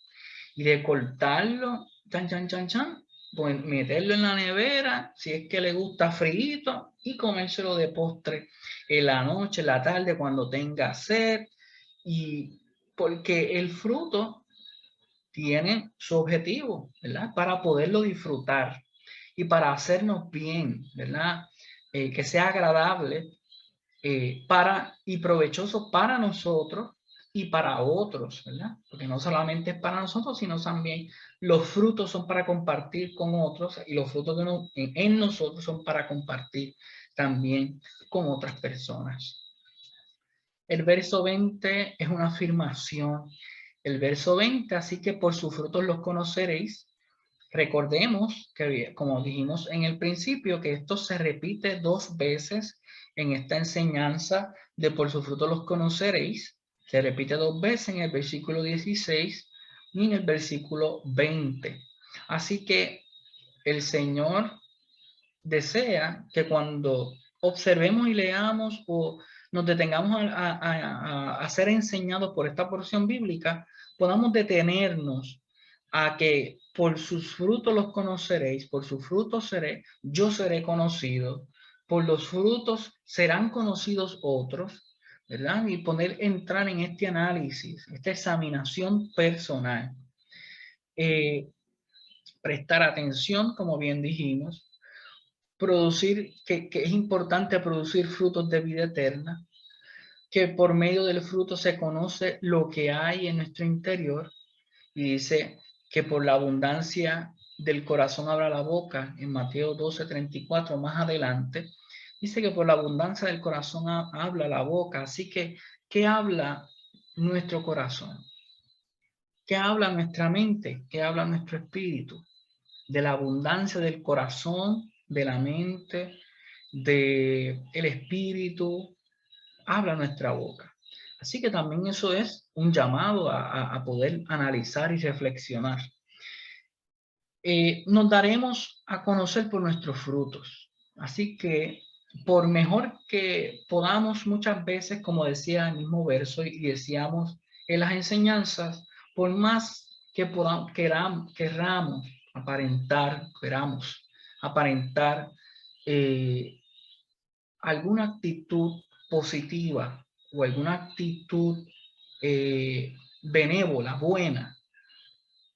y de cortarlo, chan, chan, chan, chan, pues meterlo en la nevera, si es que le gusta frito, y comérselo de postre en la noche, en la tarde, cuando tenga sed. Y porque el fruto tiene su objetivo, ¿verdad? Para poderlo disfrutar y para hacernos bien, ¿verdad? Que sea agradable y provechoso para nosotros y para otros, ¿verdad? Porque no solamente es para nosotros, sino también los frutos son para compartir con otros, y los frutos en nosotros son para compartir también con otras personas. El verso 20 es una afirmación. El verso 20, así que por sus frutos los conoceréis. Recordemos que, como dijimos en el principio, que esto se repite 2 veces en esta enseñanza de por sus frutos los conoceréis. Se repite 2 veces en el versículo 16 y en el versículo 20. Así que el Señor desea que cuando observemos y leamos o nos detengamos a ser enseñados por esta porción bíblica, podamos detenernos a que por sus frutos los conoceréis, por sus frutos yo seré conocido, por los frutos serán conocidos otros, ¿verdad? Y entrar en este análisis, esta examinación personal. Prestar atención, como bien dijimos, que es importante producir frutos de vida eterna, que por medio del fruto se conoce lo que hay en nuestro interior, y dice que por la abundancia del corazón habla la boca, en Mateo 12:34 más adelante, dice que por la abundancia del corazón habla la boca. Así que, ¿qué habla nuestro corazón? ¿Qué habla nuestra mente? ¿Qué habla nuestro espíritu? De la abundancia del corazón, de la mente, del espíritu, habla nuestra boca. Así que también eso es un llamado a poder analizar y reflexionar. Nos daremos a conocer por nuestros frutos. Así que por mejor que podamos muchas veces, como decía el mismo verso y decíamos en las enseñanzas, por más que queramos aparentar alguna actitud positiva o alguna actitud benévola, buena,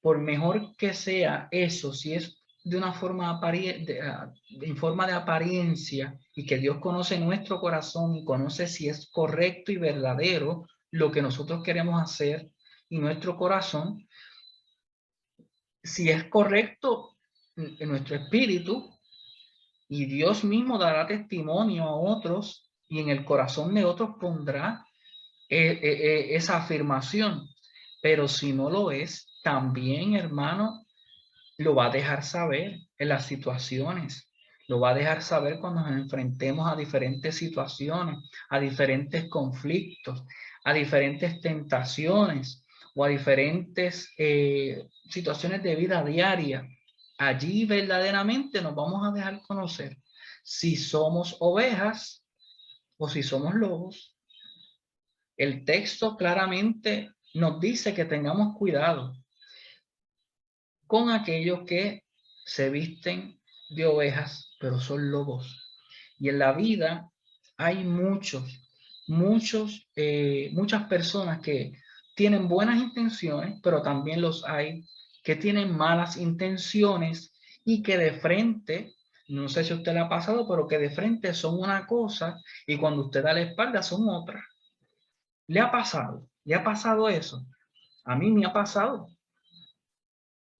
por mejor que sea eso, si es de una forma en forma de apariencia, y que Dios conoce nuestro corazón y conoce si es correcto y verdadero lo que nosotros queremos hacer, y nuestro corazón, si es correcto en nuestro espíritu, y Dios mismo dará testimonio a otros, y en el corazón de otros pondrá esa afirmación. Pero si no lo es, también, hermano, lo va a dejar saber en las situaciones. Lo va a dejar saber cuando nos enfrentemos a diferentes situaciones, a diferentes conflictos, a diferentes tentaciones o a diferentes situaciones de vida diaria. Allí verdaderamente nos vamos a dejar conocer si somos ovejas o si somos lobos. El texto claramente nos dice que tengamos cuidado con aquellos que se visten de ovejas, pero son lobos. Y en la vida hay muchas personas que tienen buenas intenciones, pero también los hay que tienen malas intenciones y que de frente, no sé si a usted le ha pasado, pero que de frente son una cosa y cuando usted da la espalda son otra. ¿Le ha pasado? ¿Le ha pasado eso? A mí me ha pasado.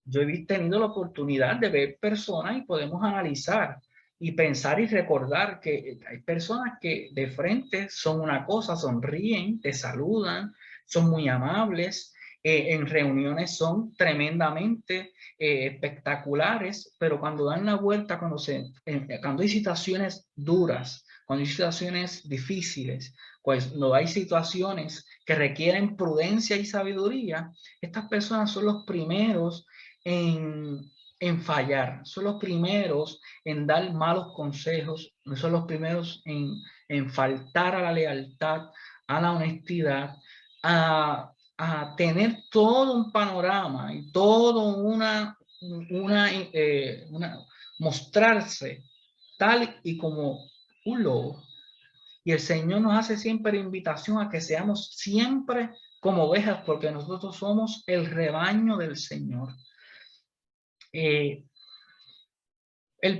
Yo he tenido la oportunidad de ver personas y podemos analizar y pensar y recordar que hay personas que de frente son una cosa, sonríen, te saludan, son muy amables, en reuniones son tremendamente espectaculares, pero cuando dan la vuelta, cuando hay situaciones duras, cuando hay situaciones difíciles, pues no hay situaciones que requieren prudencia y sabiduría, estas personas son los primeros en fallar, son los primeros en dar malos consejos, son los primeros en faltar a la lealtad, a la honestidad, a tener todo un panorama y todo mostrarse tal y como un lobo. Y el Señor nos hace siempre invitación a que seamos siempre como ovejas, porque nosotros somos el rebaño del Señor. El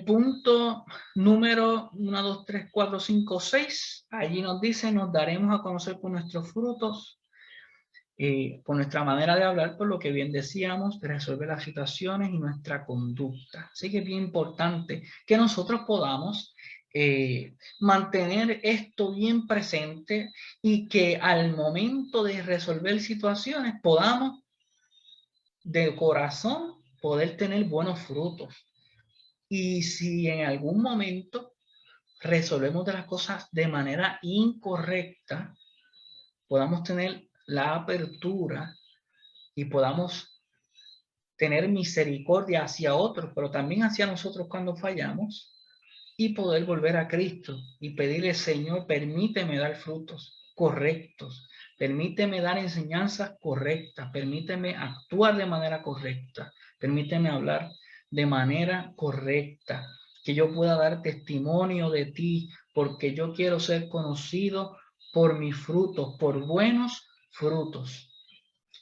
punto número 1, 2, 3, 4, 5, 6, allí nos dice, nos daremos a conocer por nuestros frutos, por nuestra manera de hablar, por lo que bien decíamos, de resolver las situaciones y nuestra conducta. Así que es bien importante que nosotros podamos mantener esto bien presente y que al momento de resolver situaciones podamos de corazón poder tener buenos frutos. Y si en algún momento resolvemos de las cosas de manera incorrecta, podamos tener la apertura y podamos tener misericordia hacia otros, pero también hacia nosotros cuando fallamos y poder volver a Cristo y pedirle, Señor, permíteme dar frutos correctos, permíteme dar enseñanzas correctas, permíteme actuar de manera correcta, permíteme hablar de manera correcta, que yo pueda dar testimonio de ti, porque yo quiero ser conocido por mis frutos, por buenos frutos.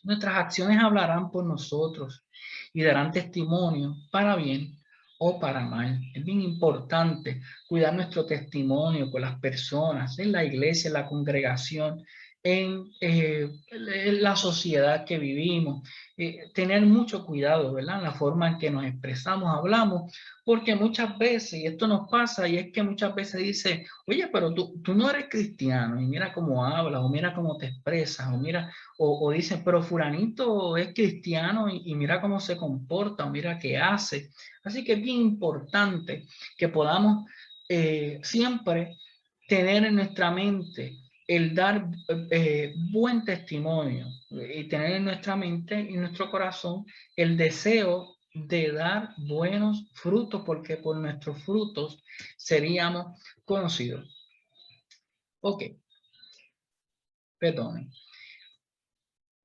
Nuestras acciones hablarán por nosotros y darán testimonio para bien o para mal. Es bien importante cuidar nuestro testimonio con las personas, en la iglesia, en la congregación, en la sociedad que vivimos. Tener mucho cuidado, ¿verdad? En la forma en que nos expresamos, hablamos, porque muchas veces, y esto nos pasa, y es que muchas veces dice, oye, pero tú no eres cristiano, y mira cómo hablas, o mira cómo te expresas, o mira, o dicen, pero fulanito es cristiano y mira cómo se comporta, o mira qué hace. Así que es bien importante que podamos siempre tener en nuestra mente el dar buen testimonio y tener en nuestra mente y en nuestro corazón el deseo de dar buenos frutos, porque por nuestros frutos seríamos conocidos. Ok, perdón.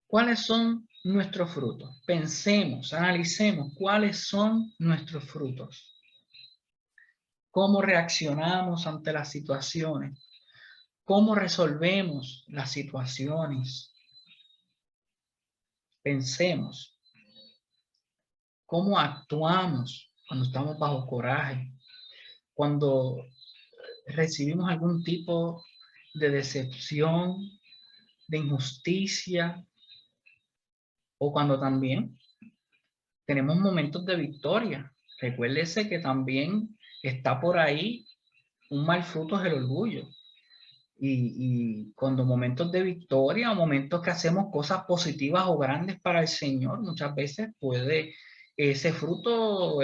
¿Cuáles son nuestros frutos? Pensemos, analicemos cuáles son nuestros frutos. ¿Cómo reaccionamos ante las situaciones? ¿Cómo resolvemos las situaciones? Pensemos. ¿Cómo actuamos cuando estamos bajo coraje? Cuando recibimos algún tipo de decepción, de injusticia, o cuando también tenemos momentos de victoria. Recuérdese que también está por ahí un mal fruto es el orgullo. Y cuando momentos de victoria o momentos que hacemos cosas positivas o grandes para el Señor, muchas veces puede ese fruto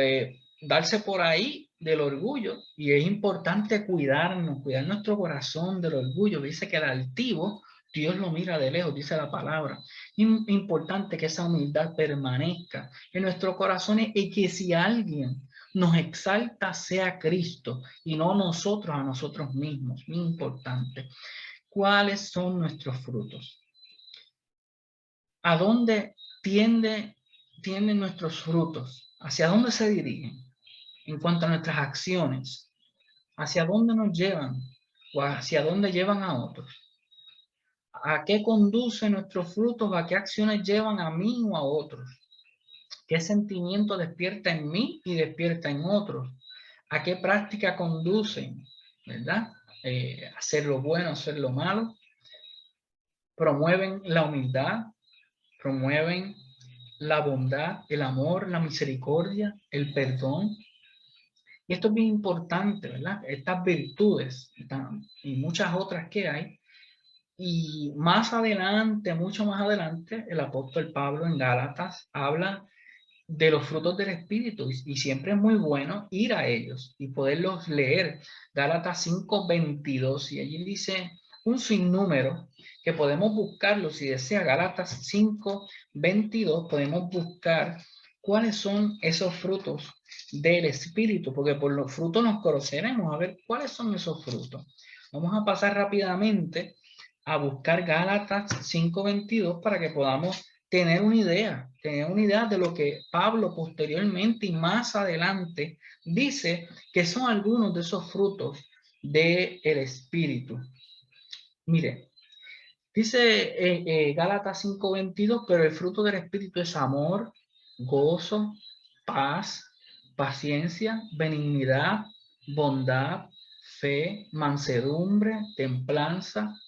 darse por ahí del orgullo. Y es importante cuidarnos, cuidar nuestro corazón del orgullo. Dice que el altivo, Dios lo mira de lejos, dice la palabra. Importante que esa humildad permanezca en nuestros corazones y que si alguien nos exalta sea Cristo y no nosotros a nosotros mismos. Muy importante. ¿Cuáles son nuestros frutos? ¿A dónde tienden nuestros frutos? ¿Hacia dónde se dirigen en cuanto a nuestras acciones? ¿Hacia dónde nos llevan o hacia dónde llevan a otros? ¿A qué conducen nuestros frutos? ¿A qué acciones llevan a mí o a otros? ¿Qué sentimiento despierta en mí y despierta en otros? ¿A qué práctica conducen? ¿Verdad? Hacer lo bueno, hacer lo malo. Promueven la humildad, promueven la bondad, el amor, la misericordia, el perdón. Y esto es bien importante, ¿verdad? Estas virtudes y muchas otras que hay. Y más adelante, mucho más adelante, el apóstol Pablo en Gálatas habla de los frutos del Espíritu y siempre es muy bueno ir a ellos y poderlos leer. Gálatas 5:22 y allí dice un sinnúmero que podemos buscarlo si desea. Gálatas 5:22 podemos buscar cuáles son esos frutos del Espíritu, porque por los frutos nos conoceremos. A ver cuáles son esos frutos. Vamos a pasar rápidamente a buscar Gálatas 5:22 para que podamos tener una idea de lo que Pablo posteriormente y más adelante dice que son algunos de esos frutos del Espíritu. Mire, dice Gálatas 5:22, pero el fruto del Espíritu es amor, gozo, paz, paciencia, benignidad, bondad, fe, mansedumbre, templanza.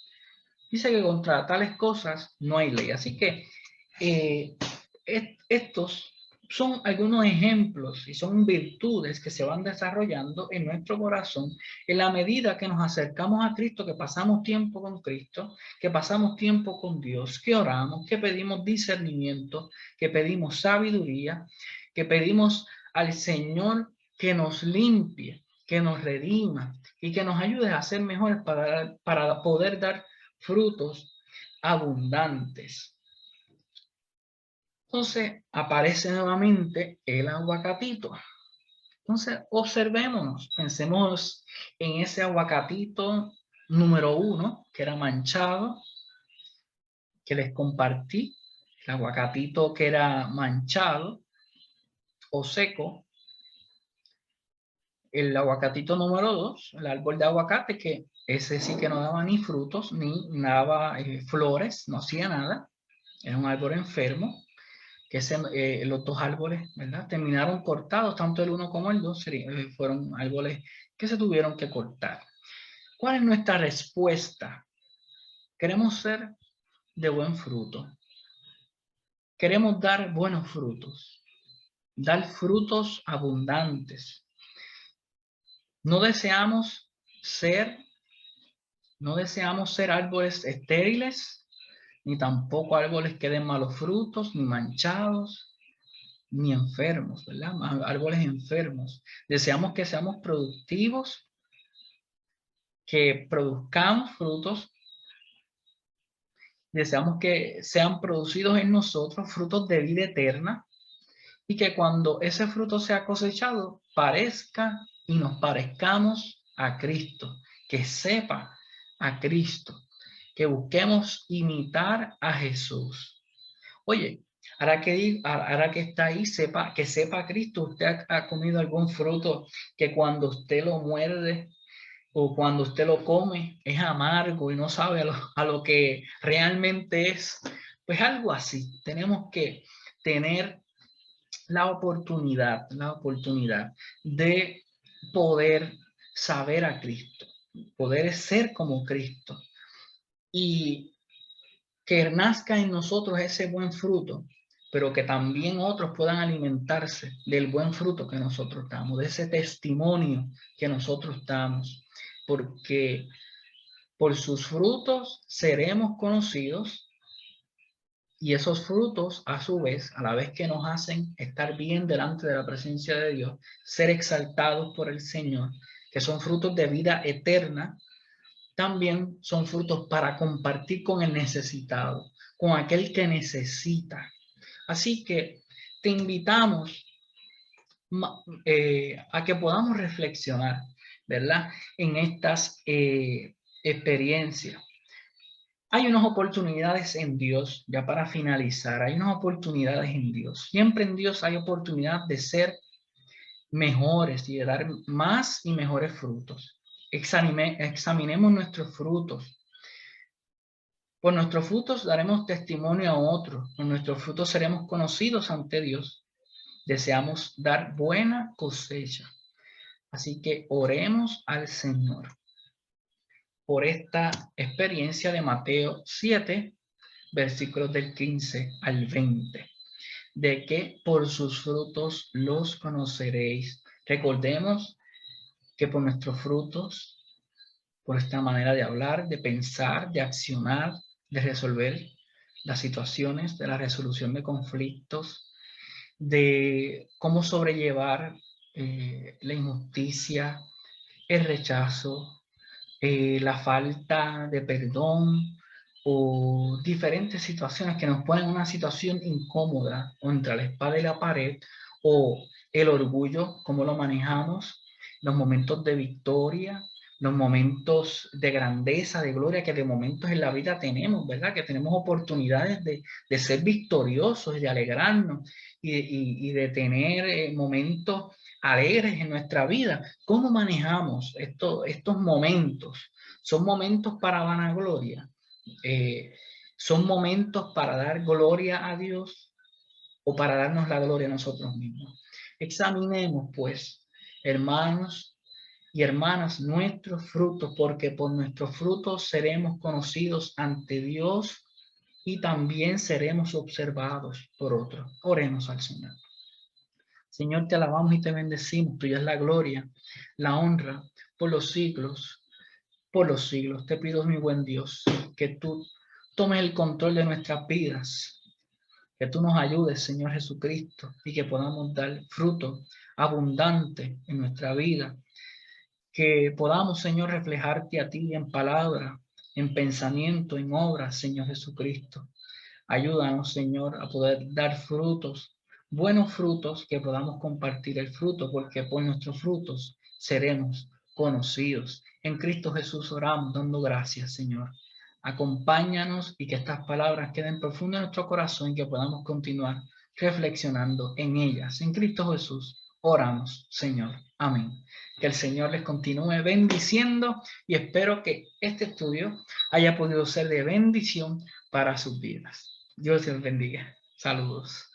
Dice que contra tales cosas no hay ley. Así que eh, estos son algunos ejemplos y son virtudes que se van desarrollando en nuestro corazón en la medida que nos acercamos a Cristo, que pasamos tiempo con Cristo, que pasamos tiempo con Dios, que oramos, que pedimos discernimiento, que pedimos sabiduría, que pedimos al Señor que nos limpie, que nos redima y que nos ayude a ser mejores para poder dar frutos abundantes. Entonces aparece nuevamente el aguacatito. Entonces observémonos, pensemos en ese aguacatito número 1 que era manchado, que les compartí, el aguacatito que era manchado o seco, el aguacatito número 2, el árbol de aguacate, que ese sí que no daba ni frutos, ni daba flores, no hacía nada, era un árbol enfermo. Que los dos árboles, ¿verdad? Terminaron cortados, tanto el uno como el dos fueron árboles que se tuvieron que cortar. ¿Cuál es nuestra respuesta? Queremos ser de buen fruto. Queremos dar buenos frutos, dar frutos abundantes. No deseamos ser, no deseamos ser árboles estériles, ni tampoco árboles que den malos frutos, ni manchados, ni enfermos, ¿verdad? Árboles enfermos. Deseamos que seamos productivos, que produzcamos frutos. Deseamos que sean producidos en nosotros frutos de vida eterna y que cuando ese fruto sea cosechado, parezca y nos parezcamos a Cristo, que sepa a Cristo, que busquemos imitar a Jesús. Oye, ahora que está ahí, que sepa a Cristo, usted ha comido algún fruto que cuando usted lo muerde o cuando usted lo come es amargo y no sabe a lo que realmente es. Pues algo así. Tenemos que tener la oportunidad de poder saber a Cristo, poder ser como Cristo y que nazca en nosotros ese buen fruto, pero que también otros puedan alimentarse del buen fruto que nosotros damos, de ese testimonio que nosotros damos, porque por sus frutos seremos conocidos y esos frutos, a su vez, a la vez que nos hacen estar bien delante de la presencia de Dios, ser exaltados por el Señor, que son frutos de vida eterna, también son frutos para compartir con el necesitado, con aquel que necesita. Así que te invitamos a que podamos reflexionar, ¿verdad? En estas experiencias. Hay unas oportunidades en Dios, ya para finalizar, hay unas oportunidades en Dios. Siempre en Dios hay oportunidad de ser mejores y de dar más y mejores frutos. Examinemos nuestros frutos. Por nuestros frutos daremos testimonio a otros. Por nuestros frutos seremos conocidos ante Dios. Deseamos dar buena cosecha. Así que oremos al Señor por esta experiencia de Mateo 7, versículos del 15 al 20, de que por sus frutos los conoceréis. Recordemos que por nuestros frutos, por esta manera de hablar, de pensar, de accionar, de resolver las situaciones, de la resolución de conflictos, de cómo sobrellevar la injusticia, el rechazo, la falta de perdón o diferentes situaciones que nos ponen en una situación incómoda o entre la espada y la pared, o el orgullo, cómo lo manejamos, los momentos de victoria, los momentos de grandeza, de gloria que de momentos en la vida tenemos, ¿verdad? Que tenemos oportunidades de ser victoriosos, de alegrarnos y de tener momentos alegres en nuestra vida. ¿Cómo manejamos estos momentos? ¿Son momentos para vanagloria? Eh, ¿Son momentos para dar gloria a Dios o para darnos la gloria a nosotros mismos? Examinemos, pues, hermanos y hermanas, nuestros frutos, porque por nuestros frutos seremos conocidos ante Dios y también seremos observados por otros. Oremos al Señor. Señor, te alabamos y te bendecimos. Tuya es la gloria, la honra por los siglos, por los siglos. Te pido, mi buen Dios, que tú tomes el control de nuestras vidas, que tú nos ayudes, Señor Jesucristo, y que podamos dar fruto abundante en nuestra vida, que podamos, Señor, reflejarte a ti en palabra, en pensamiento, en obra, Señor Jesucristo. Ayúdanos, Señor, a poder dar frutos, buenos frutos, que podamos compartir el fruto, porque por nuestros frutos seremos conocidos. En Cristo Jesús oramos, dando gracias, Señor. Acompáñanos y que estas palabras queden profundas en nuestro corazón y que podamos continuar reflexionando en ellas. En Cristo Jesús oramos, Señor. Amén. Que el Señor les continúe bendiciendo y espero que este estudio haya podido ser de bendición para sus vidas. Dios les bendiga. Saludos.